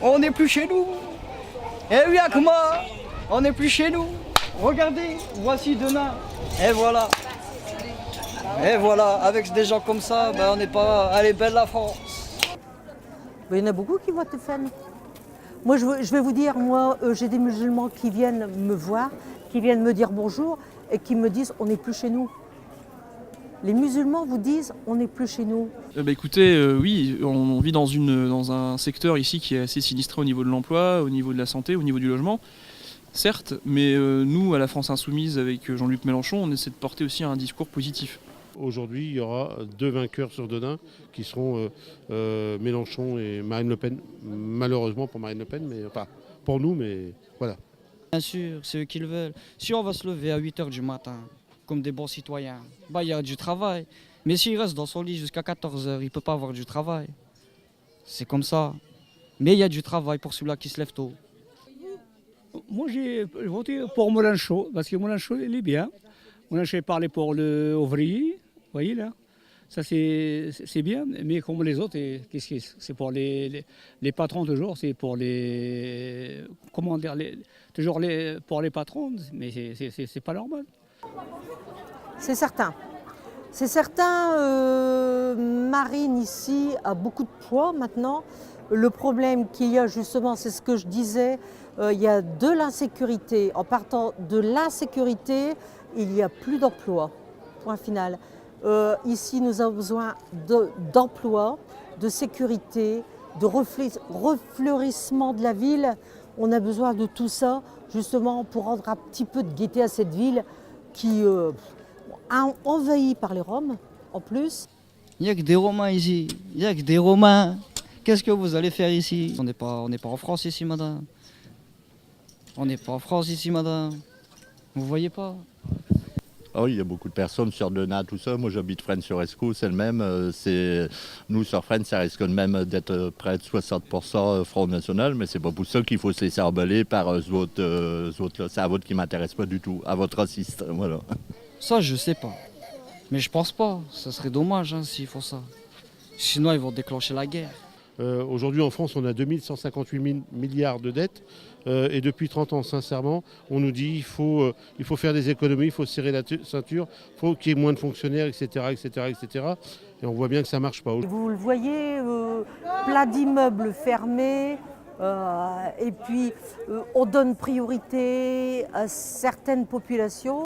On n'est plus chez nous. Eh oui, Akma, on n'est plus chez nous. Regardez, voici Denain. Et voilà. Et voilà, avec des gens comme ça, ben on n'est pas... Elle est belle la France. Il y en a beaucoup qui votent Le Pen. Moi, je vais vous dire, moi, j'ai des musulmans qui viennent me voir, qui viennent me dire bonjour et qui me disent on n'est plus chez nous. Les musulmans vous disent on n'est plus chez nous. Écoutez, oui, on vit dans un secteur ici qui est assez sinistré au niveau de l'emploi, au niveau de la santé, au niveau du logement. Certes, mais nous, à la France Insoumise, avec Jean-Luc Mélenchon, on essaie de porter aussi un discours positif. Aujourd'hui, il y aura 2 vainqueurs sur Denain qui seront Mélenchon et Marine Le Pen. Malheureusement pour Marine Le Pen, mais enfin pour nous, mais voilà. Bien sûr, c'est eux qui le veulent. Si on va se lever à 8 h du matin, comme des bons citoyens, il y a du travail. Mais s'il reste dans son lit jusqu'à 14 h, il ne peut pas avoir du travail. C'est comme ça. Mais il y a du travail pour celui-là qui se lève tôt. Moi, j'ai voté pour Mélenchon, parce que Mélenchon, il est bien. Mélenchon a parlé pour le ouvrier, vous voyez là. Ça, c'est bien, mais comme les autres, qu'est-ce que c'est pour les patrons toujours, c'est pour les... Comment dire, toujours pour les patrons, mais c'est pas normal. C'est certain. C'est certain, Marine ici a beaucoup de poids maintenant. Le problème qu'il y a justement, c'est ce que je disais, il y a de l'insécurité. En partant de l'insécurité, il n'y a plus d'emploi. Point final. Ici, nous avons besoin d'emploi, de sécurité, de refleurissement de la ville. On a besoin de tout ça, justement, pour rendre un petit peu de gaieté à cette ville qui est envahie par les Roms, en plus. Il n'y a que des Romains ici. Il n'y a que des Romains. Qu'est-ce que vous allez faire ici? On n'est pas en France ici, madame. On n'est pas en France ici, madame. Vous voyez pas? Ah oui, il y a beaucoup de personnes sur Denain, tout ça. Moi, j'habite Fresnes-sur-Escaut, c'est le même. Nous, sur Fresnes, ça risque même d'être près de 60% Front National, mais c'est pas pour ça qu'il faut se laisser emballer par ce vote-là. C'est un vote qui m'intéresse pas du tout, un vote raciste, voilà. Ça, je sais pas. Mais je pense pas. Ça serait dommage s'ils font ça. Sinon, ils vont déclencher la guerre. Aujourd'hui, en France, on a 2158 milliards de dettes. Et depuis 30 ans, sincèrement, on nous dit il faut faire des économies, il faut serrer la ceinture, il faut qu'il y ait moins de fonctionnaires, etc., etc., etc. Et on voit bien que ça ne marche pas. Vous le voyez, plein d'immeubles fermés, et puis on donne priorité à certaines populations.